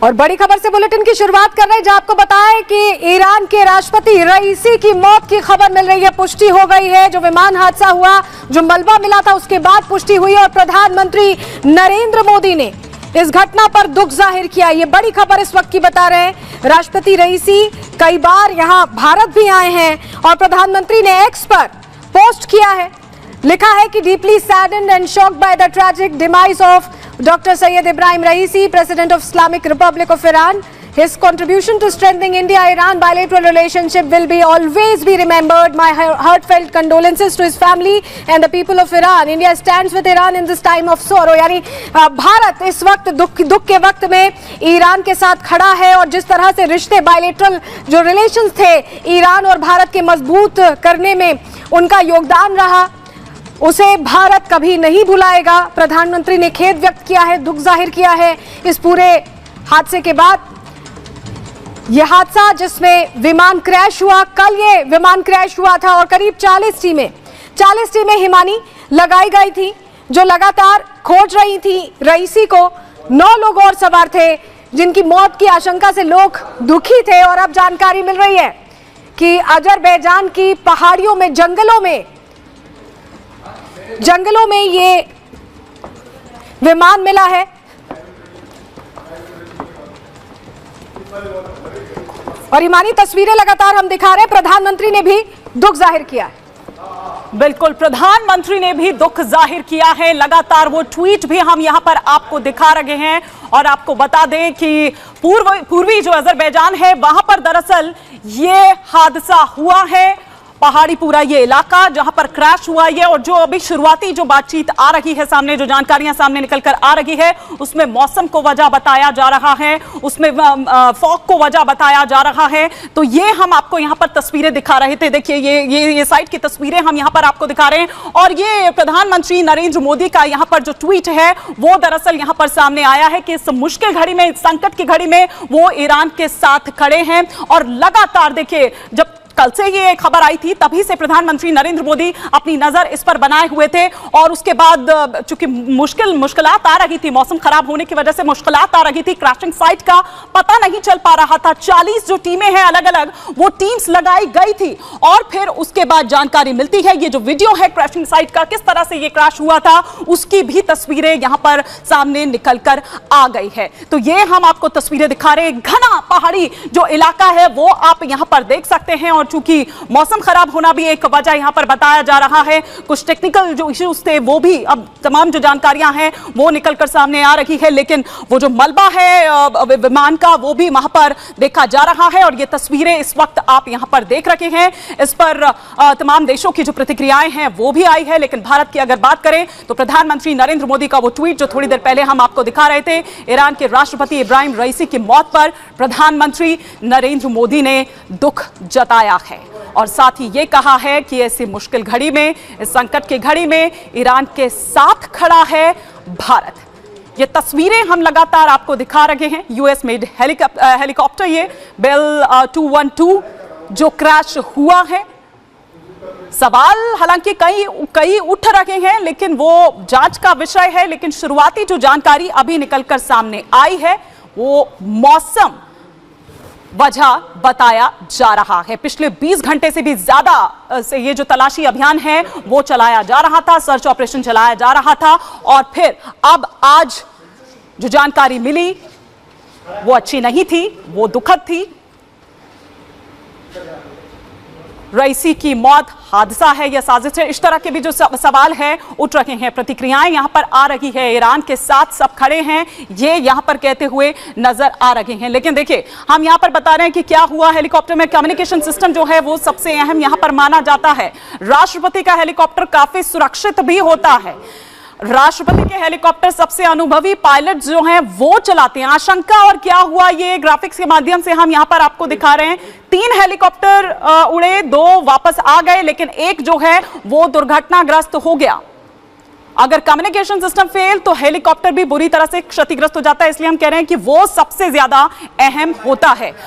और बड़ी खबर से बुलेटिन की शुरुआत कर रहे हैं, जहां आपको बताएं कि ईरान के राष्ट्रपति रईसी की मौत की खबर मिल रही है। पुष्टि हो गई है। जो विमान हादसा हुआ, जो मलबा मिला था, उसके बाद पुष्टि हुई और प्रधानमंत्री नरेंद्र मोदी ने इस घटना पर दुख जाहिर किया। ये बड़ी खबर इस वक्त की बता रहे हैं। राष्ट्रपति रईसी कई बार यहां भारत भी आए हैं और प्रधानमंत्री ने एक्स पर पोस्ट किया है, लिखा है कि deeply saddened and shocked by the tragic demise of Dr. Syed Ibrahim Raisi, President of Islamic Republic of Iran. His contribution to strengthening India-Iran bilateral relationship will be always be remembered. My heartfelt condolences to his family and the people of Iran. India stands with Iran in this time of sorrow. यानी भारत इस वक्त दुख के वक्त में Iran के साथ खड़ा है और जिस तरह से रिश्ते बायलेटरल जो रिलेशंस थे ईरान और भारत के मजबूत करने में उनका योगदान रहा, उसे भारत कभी नहीं भुलाएगा। प्रधानमंत्री ने खेद व्यक्त किया है, दुख जाहिर किया है इस पूरे हादसे के बाद। यह हादसा जिसमें विमान क्रैश हुआ, कल ये विमान क्रैश हुआ था और करीब 40 टीमें हिमानी लगाई गई थी जो लगातार खोज रही थी रईसी को। 9 लोग और सवार थे जिनकी मौत की आशंका से लोग दुखी थे और अब जानकारी मिल रही है कि अजरबैजान की पहाड़ियों में जंगलों में ये विमान मिला है। और हिमानी तस्वीरें लगातार हम दिखा रहे हैं। प्रधानमंत्री ने भी दुख जाहिर किया है। बिल्कुल, प्रधानमंत्री ने भी दुख जाहिर किया है। लगातार वो ट्वीट भी हम यहां पर आपको दिखा रहे हैं और आपको बता दें कि पूर्वी जो अजरबैजान है वहां पर दरअसल ये हादसा हुआ है। पहाड़ी पूरा ये इलाका जहां पर क्रैश हुआ ये, और जो अभी शुरुआती जो बातचीत आ रही है सामने, जो जानकारियां सामने निकलकर आ रही है, उसमें मौसम को वजह बताया जा रहा है, उसमें फॉग को वजह बताया जा रहा है। तो ये हम आपको यहां पर तस्वीरें दिखा रहे थे। देखिए ये साइट की तस्वीरें हम यहां पर आपको दिखा रहे हैं और ये प्रधानमंत्री नरेंद्र मोदी का यहां पर जो ट्वीट है वो दरअसल यहां पर सामने आया है कि इस मुश्किल घड़ी में, इस संकट की घड़ी में वो ईरान के साथ खड़े हैं। और लगातार देखिए, जब कल से ये खबर आई थी तभी से प्रधानमंत्री नरेंद्र मोदी अपनी नजर इस पर बनाए हुए थे और उसके बाद चूंकि मुश्किलात आ रही थी, मौसम खराब होने की वजह से मुश्किलात आ रही थी, क्रैशिंग साइट का पता नहीं चल पा रहा था। 40 जो टीमें हैं अलग अलग, वो टीम्स लगाई गई थी और फिर उसके बाद जानकारी मिलती है। ये जो वीडियो है क्रैशिंग साइट का, किस तरह से ये क्रैश हुआ था, उसकी भी तस्वीरें यहां पर सामने निकल कर आ गई है। तो ये हम आपको तस्वीरें दिखा रहे हैं। घना पहाड़ी जो इलाका है वो आप यहां पर देख सकते हैं और चूंकि मौसम खराब होना भी एक वजह यहां पर बताया जा रहा है, कुछ टेक्निकल जो इश्यूज थे वो भी, अब तमाम जो जानकारियां हैं वो निकलकर सामने आ रही है, लेकिन वो जो मलबा है विमान का वो भी वहां पर देखा जा रहा है और ये तस्वीरें इस वक्त आप यहां पर देख रहे हैं। इस पर तमाम देशों की जो प्रतिक्रियाएं हैं वो भी आई है, लेकिन भारत की अगर बात करें तो प्रधानमंत्री नरेंद्र मोदी का वो ट्वीट जो थोड़ी देर पहले हम आपको दिखा रहे थे, ईरान के राष्ट्रपति इब्राहिम रईसी की मौत पर प्रधानमंत्री नरेंद्र मोदी ने दुख जताया है और साथ ही ये कहा है कि ऐसी मुश्किल घड़ी में, इस संकट की घड़ी में ईरान के साथ खड़ा है भारत। ये तस्वीरें हम लगातार आपको दिखा रहे हैं। यूएस मेड हेलीकॉप्टर ये बेल 212 जो क्रैश हुआ है। सवाल हालांकि कई उठ रहे हैं, लेकिन वो जांच का विषय है। लेकिन शुरुआती जो जानकारी अभी निकलकर सामने आई है वो मौसम वजह बताया जा रहा है। पिछले 20 घंटे से भी ज्यादा से ये जो तलाशी अभियान है वो चलाया जा रहा था, सर्च ऑपरेशन चलाया जा रहा था और फिर अब आज जो जानकारी मिली वो अच्छी नहीं थी, वो दुखद थी। रईसी की मौत हादसा है या साजिश है, इस तरह के भी जो सवाल है उठ रहे हैं। प्रतिक्रियाएं यहां पर आ रही है, ईरान के साथ सब खड़े हैं ये यहां पर कहते हुए नजर आ रहे हैं। लेकिन देखिए, हम यहां पर बता रहे हैं कि क्या हुआ। हेलीकॉप्टर में कम्युनिकेशन सिस्टम जो है वो सबसे अहम यहां पर माना जाता है। राष्ट्रपति का हेलीकॉप्टर काफी सुरक्षित भी होता है। राष्ट्रपति के हेलीकॉप्टर सबसे अनुभवी पायलट जो हैं वो चलाते हैं। आशंका और क्या हुआ ये ग्राफिक्स के माध्यम से हम यहां पर आपको दिखा रहे हैं। 3 हेलीकॉप्टर उड़े, 2 वापस आ गए, लेकिन एक जो है वो दुर्घटनाग्रस्त हो गया। अगर कम्युनिकेशन सिस्टम फेल तो हेलीकॉप्टर भी बुरी तरह से क्षतिग्रस्त हो जाता है, इसलिए हम कह रहे हैं कि वो सबसे ज्यादा अहम होता है।